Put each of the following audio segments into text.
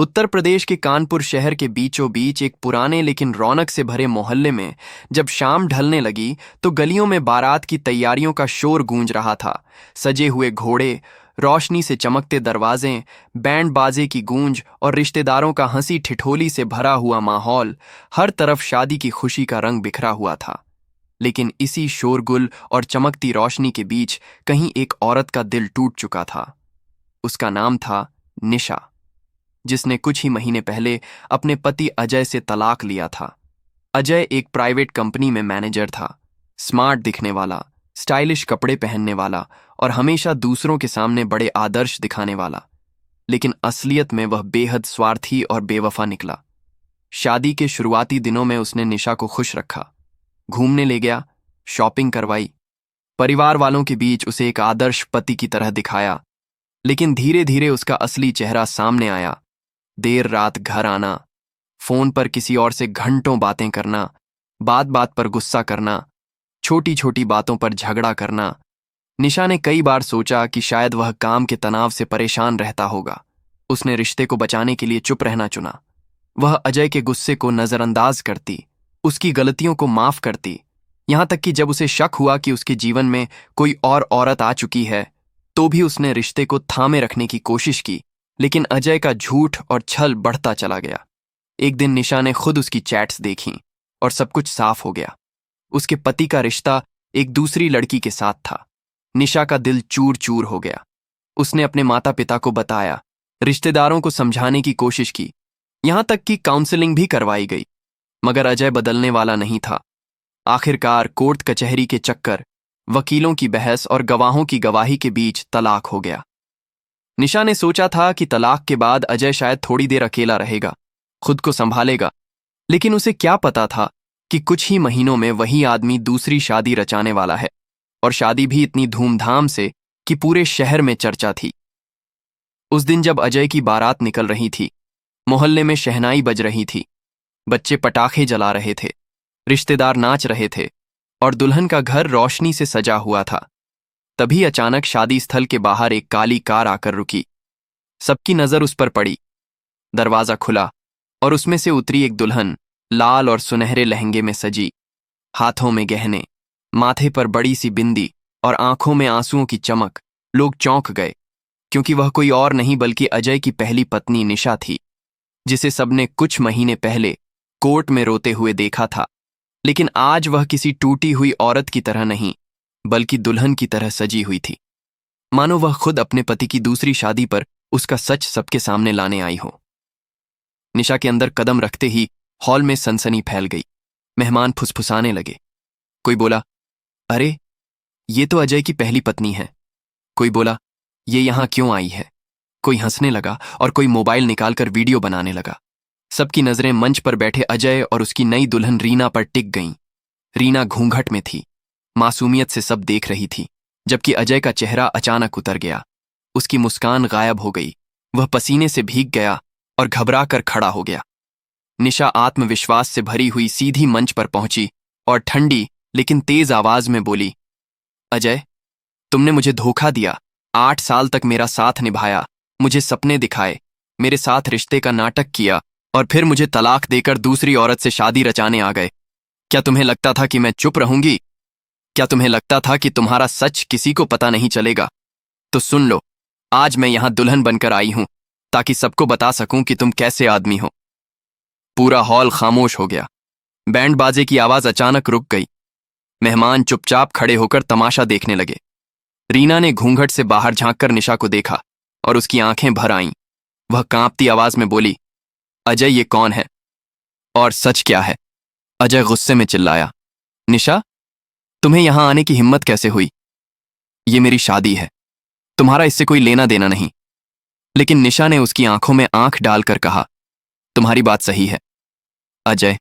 उत्तर प्रदेश के कानपुर शहर के बीचों बीच एक पुराने लेकिन रौनक से भरे मोहल्ले में जब शाम ढलने लगी तो गलियों में बारात की तैयारियों का शोर गूंज रहा था। सजे हुए घोड़े, रोशनी से चमकते दरवाजे, बैंड बाजे की गूंज और रिश्तेदारों का हंसी ठिठोली से भरा हुआ माहौल, हर तरफ शादी की खुशी का रंग बिखरा हुआ था। लेकिन इसी शोरगुल और चमकती रोशनी के बीच कहीं एक औरत का दिल टूट चुका था। उसका नाम था निशा, जिसने कुछ ही महीने पहले अपने पति अजय से तलाक लिया था। अजय एक प्राइवेट कंपनी में मैनेजर था, स्मार्ट दिखने वाला, स्टाइलिश कपड़े पहनने वाला और हमेशा दूसरों के सामने बड़े आदर्श दिखाने वाला। लेकिन असलियत में वह बेहद स्वार्थी और बेवफा निकला। शादी के शुरुआती दिनों में उसने निशा को खुश रखा, घूमने ले गया, शॉपिंग करवाई, परिवार वालों के बीच उसे एक आदर्श पति की तरह दिखाया। लेकिन धीरे धीरे उसका असली चेहरा सामने आया। देर रात घर आना, फोन पर किसी और से घंटों बातें करना, बात बात पर गुस्सा करना, छोटी छोटी बातों पर झगड़ा करना। निशा ने कई बार सोचा कि शायद वह काम के तनाव से परेशान रहता होगा। उसने रिश्ते को बचाने के लिए चुप रहना चुना। वह अजय के गुस्से को नजरअंदाज करती, उसकी गलतियों को माफ करती, यहां तक कि जब उसे शक हुआ कि उसके जीवन में कोई और औरत आ चुकी है तो भी उसने रिश्ते को थामे रखने की कोशिश की। लेकिन अजय का झूठ और छल बढ़ता चला गया। एक दिन निशा ने खुद उसकी चैट्स देखी और सब कुछ साफ हो गया। उसके पति का रिश्ता एक दूसरी लड़की के साथ था। निशा का दिल चूर चूर हो गया। उसने अपने माता पिता को बताया, रिश्तेदारों को समझाने की कोशिश की, यहां तक कि काउंसलिंग भी करवाई गई। मगर अजय बदलने वाला नहीं था। आखिरकार कोर्ट कचहरी के चक्कर, वकीलों की बहस और गवाहों की गवाही के बीच तलाक हो गया। निशा ने सोचा था कि तलाक के बाद अजय शायद थोड़ी देर अकेला रहेगा, खुद को संभालेगा। लेकिन उसे क्या पता था कि कुछ ही महीनों में वही आदमी दूसरी शादी रचाने वाला है, और शादी भी इतनी धूमधाम से कि पूरे शहर में चर्चा थी। उस दिन जब अजय की बारात निकल रही थी, मोहल्ले में शहनाई बज रही थी, बच्चे पटाखे जला रहे थे, रिश्तेदार नाच रहे थे और दुल्हन का घर रोशनी से सजा हुआ था। तभी अचानक शादी स्थल के बाहर एक काली कार आकर रुकी। सबकी नजर उस पर पड़ी। दरवाजा खुला और उसमें से उतरी एक दुल्हन, लाल और सुनहरे लहंगे में सजी, हाथों में गहने, माथे पर बड़ी सी बिंदी और आंखों में आंसुओं की चमक। लोग चौंक गए, क्योंकि वह कोई और नहीं बल्कि अजय की पहली पत्नी निशा थी, जिसे सबने कुछ महीने पहले कोर्ट में रोते हुए देखा था। लेकिन आज वह किसी टूटी हुई औरत की तरह नहीं, बल्कि दुल्हन की तरह सजी हुई थी, मानो वह खुद अपने पति की दूसरी शादी पर उसका सच सबके सामने लाने आई हो। निशा के अंदर कदम रखते ही हॉल में सनसनी फैल गई। मेहमान फुसफुसाने लगे। कोई बोला, अरे ये तो अजय की पहली पत्नी है। कोई बोला, ये यहां क्यों आई है। कोई हंसने लगा और कोई मोबाइल निकालकर वीडियो बनाने लगा। सबकी नजरें मंच पर बैठे अजय और उसकी नई दुल्हन रीना पर टिक गईं। रीना घूंघट में थी, मासूमियत से सब देख रही थी, जबकि अजय का चेहरा अचानक उतर गया। उसकी मुस्कान गायब हो गई। वह पसीने से भीग गया और घबरा कर खड़ा हो गया। निशा आत्मविश्वास से भरी हुई सीधी मंच पर पहुंची और ठंडी लेकिन तेज आवाज में बोली, अजय, तुमने मुझे धोखा दिया। 8 साल तक मेरा साथ निभाया, मुझे सपने दिखाए, मेरे साथ रिश्ते का नाटक किया और फिर मुझे तलाक देकर दूसरी औरत से शादी रचाने आ गए। क्या तुम्हें लगता था कि मैं चुप रहूंगी? क्या तुम्हें लगता था कि तुम्हारा सच किसी को पता नहीं चलेगा? तो सुन लो, आज मैं यहां दुल्हन बनकर आई हूं ताकि सबको बता सकूं कि तुम कैसे आदमी हो। पूरा हॉल खामोश हो गया। बैंड बाजे की आवाज अचानक रुक गई। मेहमान चुपचाप खड़े होकर तमाशा देखने लगे। रीना ने घूंघट से बाहर झांककर निशा को देखा और उसकी आंखें भर आईं। वह कांपती आवाज में बोली, अजय, ये कौन है और सच क्या है? अजय गुस्से में चिल्लाया, निशा, तुम्हें यहां आने की हिम्मत कैसे हुई? ये मेरी शादी है, तुम्हारा इससे कोई लेना देना नहीं। लेकिन निशा ने उसकी आंखों में आंख डालकर कहा, तुम्हारी बात सही है अजय,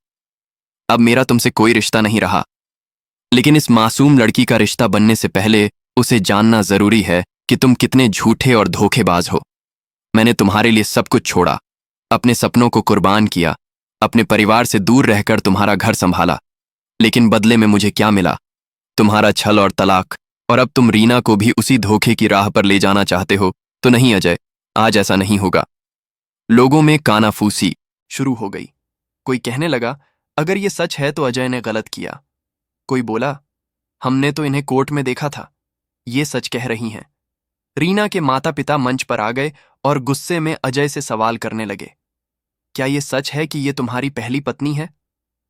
अब मेरा तुमसे कोई रिश्ता नहीं रहा। लेकिन इस मासूम लड़की का रिश्ता बनने से पहले उसे जानना जरूरी है कि तुम कितने झूठे और धोखेबाज हो। मैंने तुम्हारे लिए सब कुछ छोड़ा, अपने सपनों को कुर्बान किया, अपने परिवार से दूर रहकर तुम्हारा घर संभाला। लेकिन बदले में मुझे क्या मिला? तुम्हारा छल और तलाक। और अब तुम रीना को भी उसी धोखे की राह पर ले जाना चाहते हो। तो नहीं अजय, आज ऐसा नहीं होगा। लोगों में कानाफूसी शुरू हो गई। कोई कहने लगा, अगर ये सच है तो अजय ने गलत किया। कोई बोला, हमने तो इन्हें कोर्ट में देखा था, ये सच कह रही हैं। रीना के माता पिता मंच पर आ गए और गुस्से में अजय से सवाल करने लगे, क्या ये सच है कि ये तुम्हारी पहली पत्नी है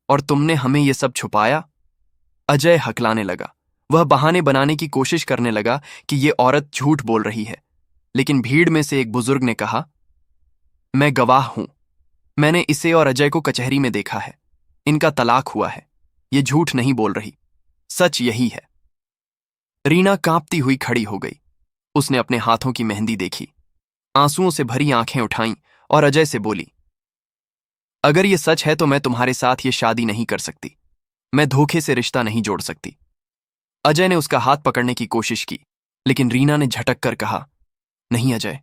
और तुमने हमें ये सब छुपाया? अजय हकलाने लगा। वह बहाने बनाने की कोशिश करने लगा कि ये औरत झूठ बोल रही है, लेकिन भीड़ में से एक बुजुर्ग ने कहा, मैं गवाह हूं, मैंने इसे और अजय को कचहरी में देखा है, इनका तलाक हुआ है, ये झूठ नहीं बोल रही, सच यही है। रीना कांपती हुई खड़ी हो गई। उसने अपने हाथों की मेहंदी देखी, आंसुओं से भरी आंखें उठाईं और अजय से बोली, अगर ये सच है तो मैं तुम्हारे साथ ये शादी नहीं कर सकती, मैं धोखे से रिश्ता नहीं जोड़ सकती। अजय ने उसका हाथ पकड़ने की कोशिश की, लेकिन रीना ने झटक कर कहा, नहीं अजय,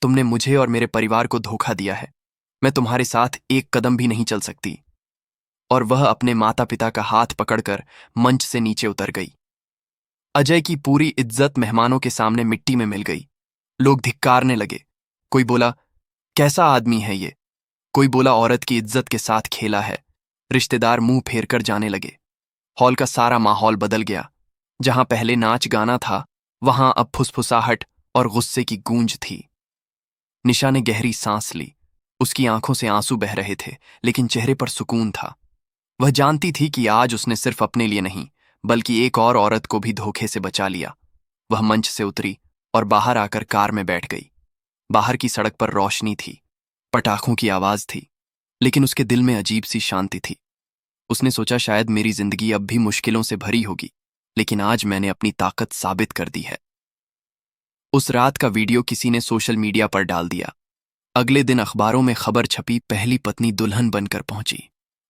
तुमने मुझे और मेरे परिवार को धोखा दिया है, मैं तुम्हारे साथ एक कदम भी नहीं चल सकती। और वह अपने माता पिता का हाथ पकड़कर मंच से नीचे उतर गई। अजय की पूरी इज्जत मेहमानों के सामने मिट्टी में मिल गई। लोग धिक्कारने लगे। कोई बोला, कैसा आदमी है ये? कोई बोला, औरत की इज्जत के साथ खेला है। रिश्तेदार मुंह फेर कर जाने लगे। हॉल का सारा माहौल बदल गया। जहां पहले नाच गाना था, वहां अब फुसफुसाहट और गुस्से की गूंज थी। निशा ने गहरी सांस ली। उसकी आंखों से आंसू बह रहे थे, लेकिन चेहरे पर सुकून था। वह जानती थी कि आज उसने सिर्फ अपने लिए नहीं, बल्कि एक और औरत को भी धोखे से बचा लिया। वह मंच से उतरी और बाहर आकर कार में बैठ गई। बाहर की सड़क पर रोशनी थी, पटाखों की आवाज थी, लेकिन उसके दिल में अजीब सी शांति थी। उसने सोचा, शायद मेरी जिंदगी अब भी मुश्किलों से भरी होगी, लेकिन आज मैंने अपनी ताकत साबित कर दी है। उस रात का वीडियो किसी ने सोशल मीडिया पर डाल दिया। अगले दिन अखबारों में खबर छपी, पहली पत्नी दुल्हन बनकर पहुंची,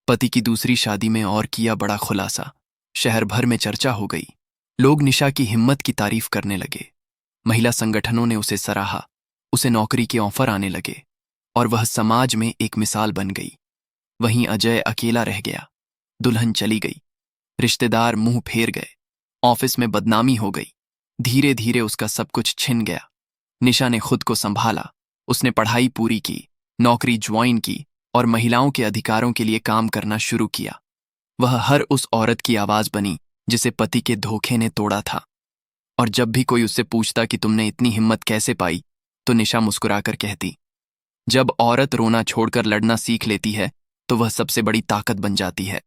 पति की दूसरी शादी में और किया बड़ा खुलासा। शहर भर में चर्चा हो गई। लोग निशा की हिम्मत की तारीफ करने लगे। महिला संगठनों ने उसे सराहा। उसे नौकरी के ऑफर आने लगे और वह समाज में एक मिसाल बन गई। वहीं अजय अकेला रह गया। दुल्हन चली गई, रिश्तेदार मुंह फेर गए, ऑफिस में बदनामी हो गई। धीरे धीरे उसका सब कुछ छिन गया। निशा ने खुद को संभाला। उसने पढ़ाई पूरी की, नौकरी ज्वाइन की और महिलाओं के अधिकारों के लिए काम करना शुरू किया। वह हर उस औरत की आवाज बनी जिसे पति के धोखे ने तोड़ा था। और जब भी कोई उससे पूछता कि तुमने इतनी हिम्मत कैसे पाई, तो निशा मुस्कुराकर कहती, जब औरत रोना छोड़कर लड़ना सीख लेती है तो वह सबसे बड़ी ताकत बन जाती है।